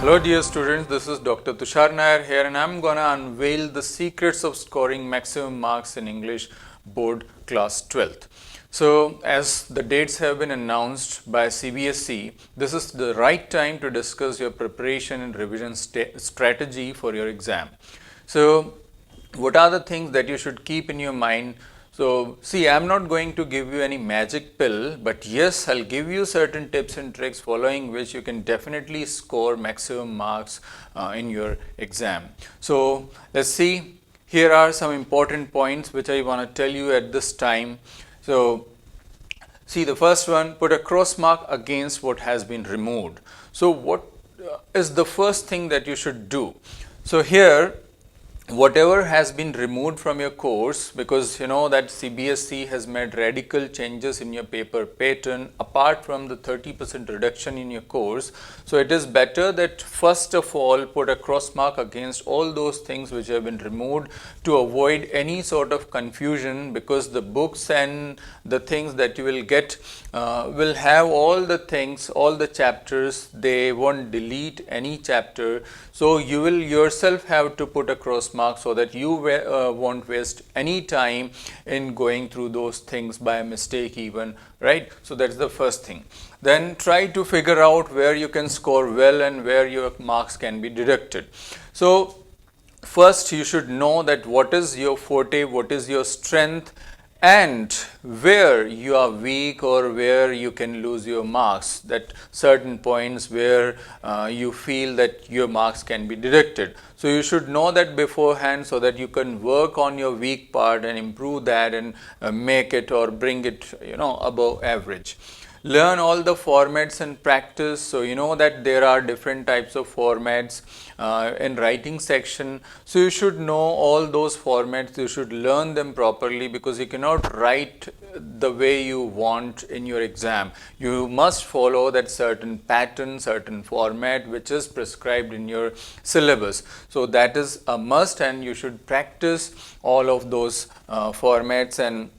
Hello dear students, this is Dr. Tushar Nair here and I am going to unveil the secrets of scoring maximum marks in English Board Class 12th. So as the dates have been announced by CBSE, this is the right time to discuss your preparation and revision strategy for your exam. So what are the things that you should keep in your mind? So see, I am not going to give you any magic pill, but yes, I'll give you certain tips and tricks following which you can definitely score maximum marks in your exam. So let's see, here are some important points which I want to tell you at this time. So see, the first one, put a cross mark against what has been removed. So what is the first thing that you should do? So here, whatever has been removed from your course, because you know that CBSE has made radical changes in your paper pattern apart from the 30% reduction in your course. So it is better that first of all put a cross mark against all those things which have been removed to avoid any sort of confusion, because the books and the things that you will get will have all the things, all the chapters. They won't delete any chapter. So you will yourself have to put a cross mark so that you won't waste any time in going through those things by mistake even, right? So that's the first thing. Then try to figure out where you can score well and where your marks can be deducted. So first you should know that what is your forte, what is your strength, and where you are weak or where you can lose your marks, that certain points where you feel that your marks can be deducted. So you should know that beforehand so that you can work on your weak part and improve that and make it or bring it, you know, above average. Learn all the formats and practice. So you know that there are different types of formats in writing section. So you should know all those formats. You should learn them properly, because you cannot write the way you want in your exam. You must follow that certain pattern, certain format which is prescribed in your syllabus. So that is a must, and you should practice all of those formats and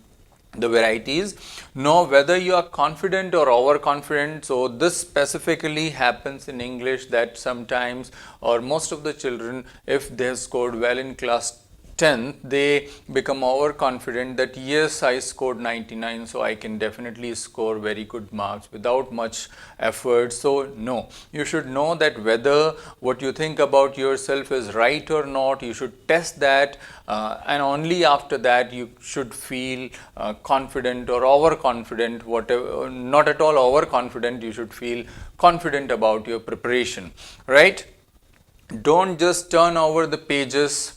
the varieties. Know whether you are confident or overconfident. So this specifically happens in English, that sometimes or most of the children, if they have scored well in class 10th, they become overconfident that yes, I scored 99, so I can definitely score very good marks without much effort. So no, you should know that whether what you think about yourself is right or not. You should test that, and only after that you should feel confident or overconfident, whatever, not at all overconfident. You should feel confident about your preparation, right? Don't just turn over the pages.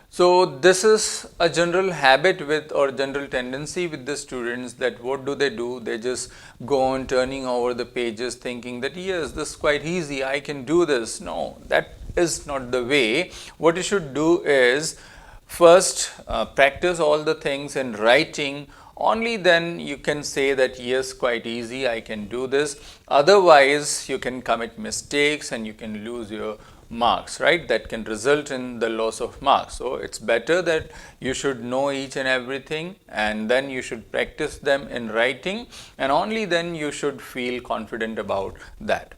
So this is a general habit with, or general tendency with the students, that what do? They just go on turning over the pages thinking that yes, this is quite easy, I can do this. No, that is not the way. What you should do is first practice all the things in writing. Only then you can say that yes, quite easy, I can do this. Otherwise you can commit mistakes and you can lose your marks, right? That can result in the loss of marks. So it's better that you should know each and everything, and then you should practice them in writing, and only then you should feel confident about that.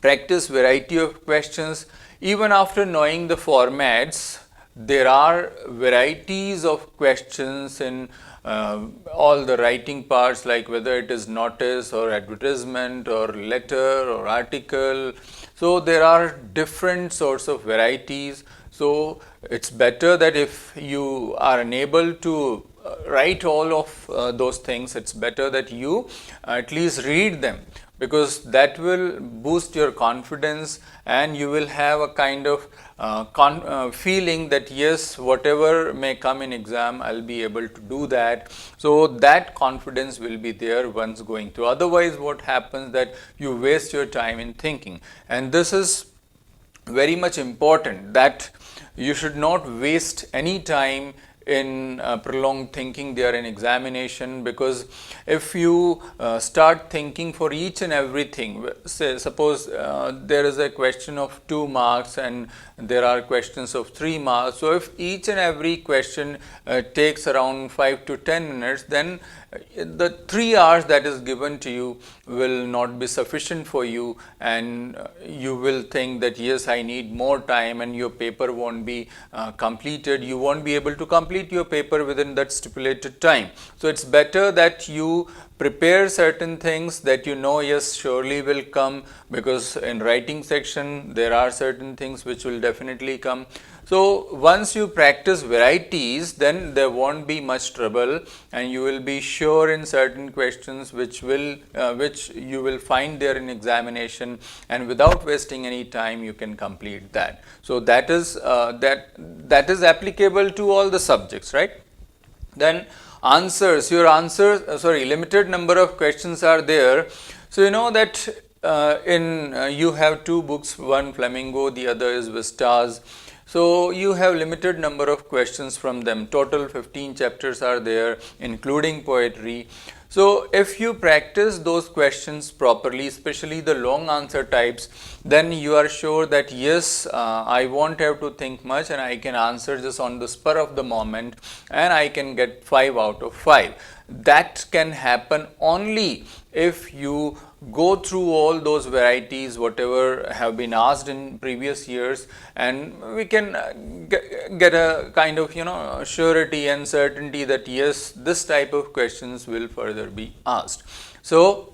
Practice variety of questions. Even after knowing the formats, there are varieties of questions in all the writing parts, like whether it is notice or advertisement or letter or article. So there are different sorts of varieties. So it's better that if you are unable to write all of those things, it's better that you at least read them, because that will boost your confidence and you will have a kind of feeling that yes, whatever may come in exam, I'll be able to do that. So that confidence will be there once going through. Otherwise what happens, that you waste your time in thinking, and this is very much important, that you should not waste any time in prolonged thinking there in examination, because if you start thinking for each and everything, say suppose there is a question of 2 marks and there are questions of 3 marks. So if each and every question takes around 5 to 10 minutes, then the 3 hours that is given to you will not be sufficient for you, and you will think that yes, I need more time, and your paper won't be completed. You won't be able to complete your paper within that stipulated time. So it's better that you prepare certain things that you know, yes, surely will come, because in writing section there are certain things which will definitely come. So once you practice varieties, then there won't be much trouble, and you will be sure in certain questions which you will find there in examination, and without wasting any time you can complete that. So that is applicable to all the subjects, right? Then answers, limited number of questions are there. So you know that you have 2 books, one Flamingo, the other is Vistas. So you have limited number of questions from them. Total 15 chapters are there, including poetry. So if you practice those questions properly, especially the long answer types, then you are sure that yes, I won't have to think much, and I can answer just on the spur of the moment, and I can get 5 out of 5. That can happen only if you go through all those varieties, whatever have been asked in previous years, and we can get a kind of surety and certainty that yes, this type of questions will further be asked. So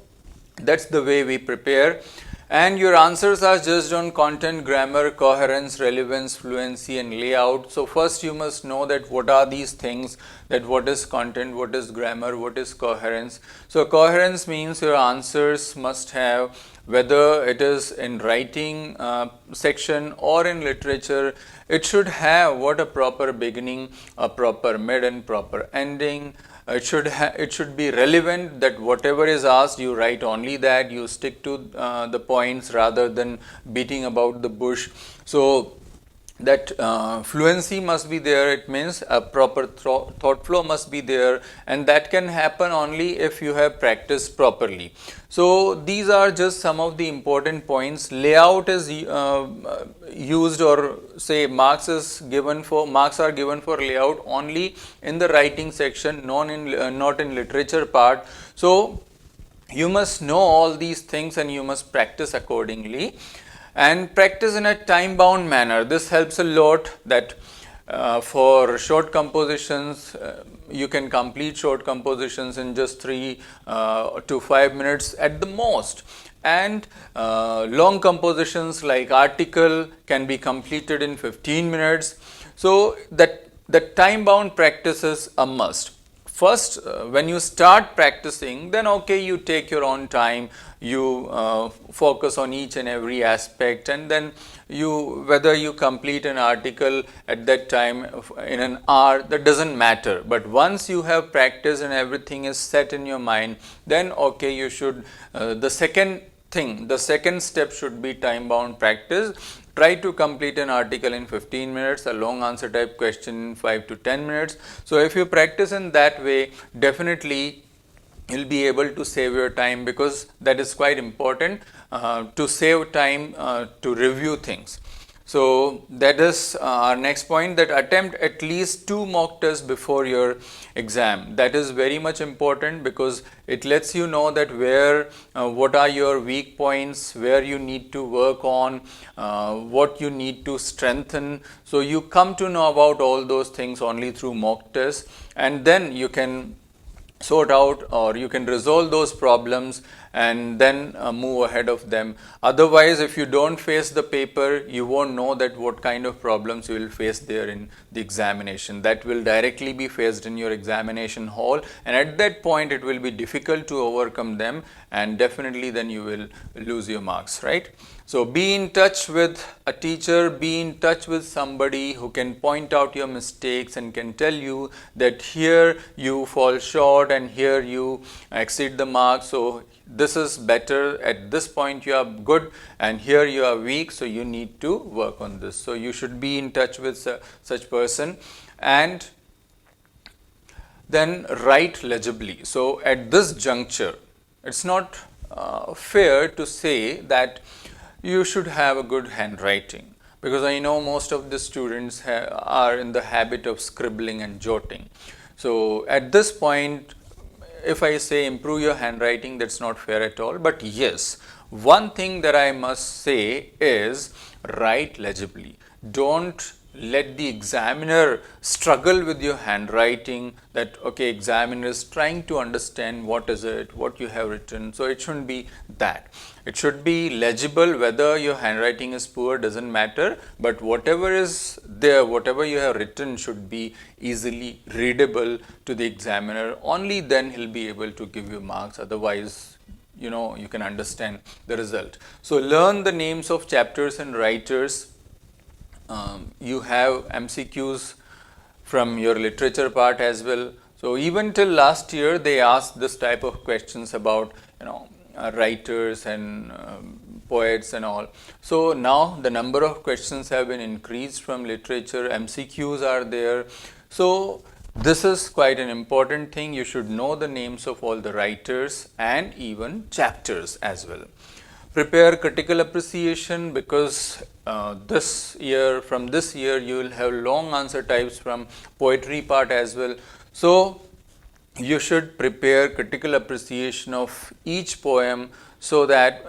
that's the way we prepare. And your answers are judged on content, grammar, coherence, relevance, fluency and layout. So first you must know that what are these things, that what is content, what is grammar, what is coherence. So coherence means your answers must have, whether it is in writing section or in literature, it should have what a proper beginning, a proper mid and proper ending. It should be relevant, that whatever is asked you write only that, you stick to the points rather than beating about the bush. So that fluency must be there, it means a proper thought flow must be there, and that can happen only if you have practiced properly. So these are just some of the important points. Layout is used, or say marks are given for layout only in the writing section, not in literature part. So you must know all these things and you must practice accordingly, and practice in a time bound manner. This helps a lot, that for short compositions, you can complete short compositions in just 3 to 5 minutes at the most, and long compositions like article can be completed in 15 minutes. So that the time bound practice is a must. First, when you start practicing, then okay, you take your own time, you focus on each and every aspect, and then whether you complete an article at that time in an hour, that doesn't matter. But once you have practiced and everything is set in your mind, then okay, you should, the second step should be time bound practice. Try to complete an article in 15 minutes, a long answer type question in 5 to 10 minutes. So if you practice in that way, definitely you'll be able to save your time, because that is quite important, to save time to review things. So that is our next point, that attempt at least 2 mock tests before your exam. That is very much important, because it lets you know that what are your weak points, where you need to work on, what you need to strengthen. So you come to know about all those things only through mock tests, and then you can sort out, or you can resolve those problems and then move ahead of them. Otherwise, if you don't face the paper, you won't know that what kind of problems you will face there in the examination. That will directly be faced in your examination hall, and at that point it will be difficult to overcome them, and definitely then you will lose your marks, right? So be in touch with a teacher, be in touch with somebody who can point out your mistakes and can tell you that here you fall short and here you exceed the marks. So this is better, at this point you are good, and here you are weak, so you need to work on this. So you should be in touch with such person, and then write legibly. So at this juncture, it's not fair to say that you should have a good handwriting, because I know most of the students are in the habit of scribbling and jotting. So at this point, if I say improve your handwriting, that's not fair at all. But yes, one thing that I must say is write legibly. Don't let the examiner struggle with your handwriting, that okay, examiner is trying to understand what is it, what you have written. So it shouldn't be that. It should be legible. Whether your handwriting is poor doesn't matter, but whatever is there, whatever you have written should be easily readable to the examiner. Only then he'll be able to give you marks. Otherwise, you can understand the result. So learn the names of chapters and writers. You have MCQs from your literature part as well. So even till last year, they asked this type of questions about writers and poets and all. So now the number of questions have been increased from literature. MCQs are there. So this is quite an important thing. You should know the names of all the writers and even chapters as well. Prepare critical appreciation, because from this year you will have long answer types from poetry part as well. So you should prepare critical appreciation of each poem, so that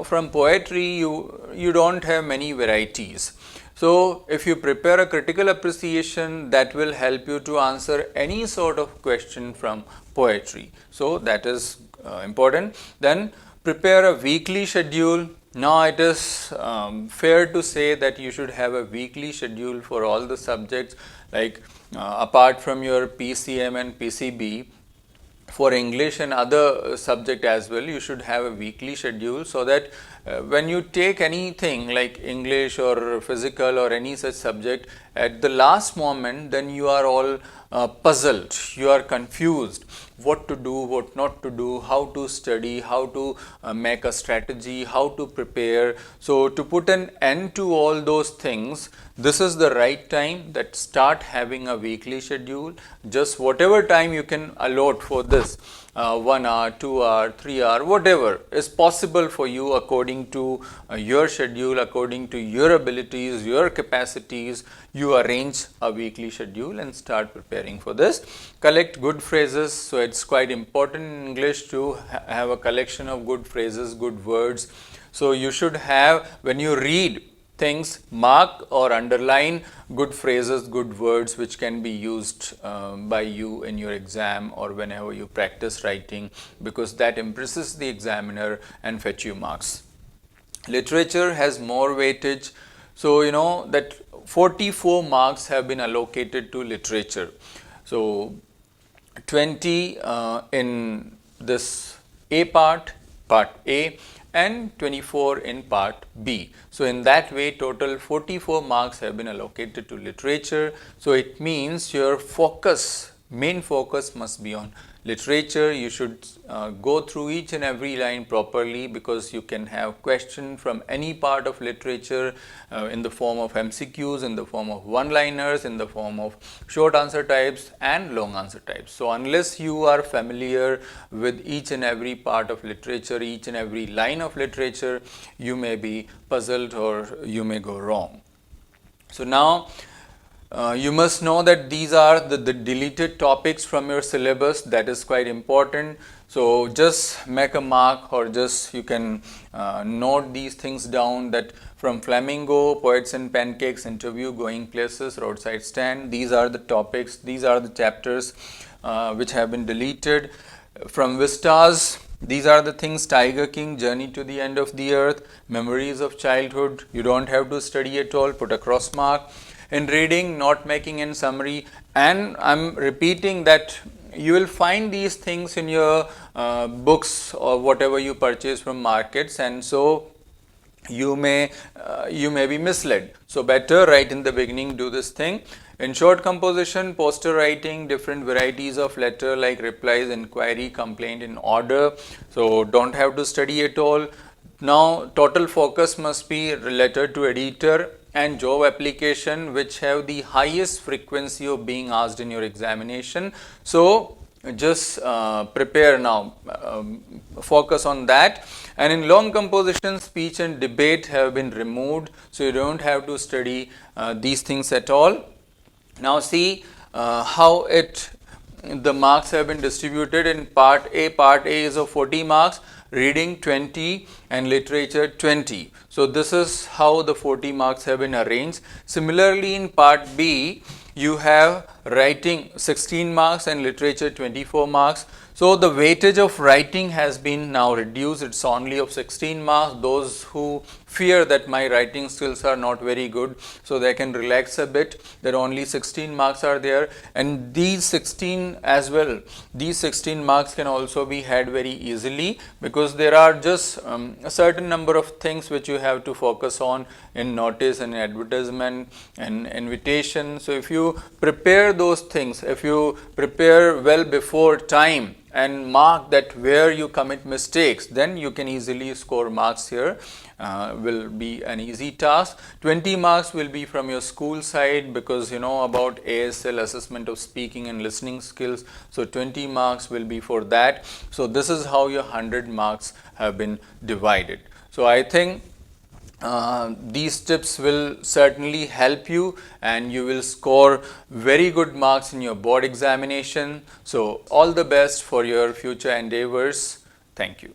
from poetry you don't have many varieties. So if you prepare a critical appreciation, that will help you to answer any sort of question from poetry. So that is important. Then prepare a weekly schedule. Now it is fair to say that you should have a weekly schedule for all the subjects, like apart from your PCM and PCB. For English and other subject as well, you should have a weekly schedule, so that when you take anything like English or physical or any such subject, at the last moment, then you are all puzzled, you are confused, what to do, what not to do, how to study, how to make a strategy, how to prepare. So to put an end to all those things, this is the right time that start having a weekly schedule. Just whatever time you can allot for this, 1 hour, 2 hour, 3 hour, whatever is possible for you according to your schedule, according to your abilities, your capacities, you arrange a weekly schedule and start preparing for this. Collect good phrases. So it's quite important in English to have a collection of good phrases, good words. So you should have, when you read things, mark or underline good phrases, good words which can be used by you in your exam or whenever you practice writing, because that impresses the examiner and fetch you marks. Literature has more weightage. So you know that 44 marks have been allocated to literature. So 20 in this A part A, and 24 in part B. So in that way, total 44 marks have been allocated to literature. So it means your focus, main focus must be on literature. You should go through each and every line properly, because you can have question from any part of literature in the form of MCQs, in the form of one-liners, in the form of short answer types and long answer types. So unless you are familiar with each and every part of literature, each and every line of literature, you may be puzzled or you may go wrong. So now you must know that these are the deleted topics from your syllabus. That is quite important. So just make a mark, or just you can note these things down, that from Flamingo, Poets and Pancakes, Interview, Going Places, Roadside Stand, these are the topics, these are the chapters which have been deleted. From Vistas, these are the things: Tiger King, Journey to the End of the Earth, Memories of Childhood. You don't have to study at all, put a cross mark. In reading, note making and summary, and I'm repeating that you will find these things in your books or whatever you purchase from markets, and so you may be misled. So better right in the beginning do this thing. In short composition, poster writing, different varieties of letter like replies, inquiry, complaint in order. So don't have to study at all. Now total focus must be letter to editor and job application, which have the highest frequency of being asked in your examination. So just prepare now, focus on that. And in long composition, speech and debate have been removed, so you don't have to study these things at all. Now see how it the marks have been distributed in part A. Part A is of 40 marks, reading 20 and literature 20. So this is how the 40 marks have been arranged. Similarly, in part B, you have writing 16 marks and literature 24 marks. So the weightage of writing has been now reduced. It's only of 16 marks. Those who fear that my writing skills are not very good, so they can relax a bit, that only 16 marks are there. And these 16 as well, these 16 marks can also be had very easily, because there are just a certain number of things which you have to focus on in notice and advertisement and invitation. So if you prepare those things, if you prepare well before time and mark that where you commit mistakes, then you can easily score marks here. Will be an easy task. 20 marks will be from your school side, because you know about ASL, assessment of speaking and listening skills. So 20 marks will be for that. So this is how your 100 marks have been divided. So I think these tips will certainly help you, and you will score very good marks in your board examination. So all the best for your future endeavors. Thank you.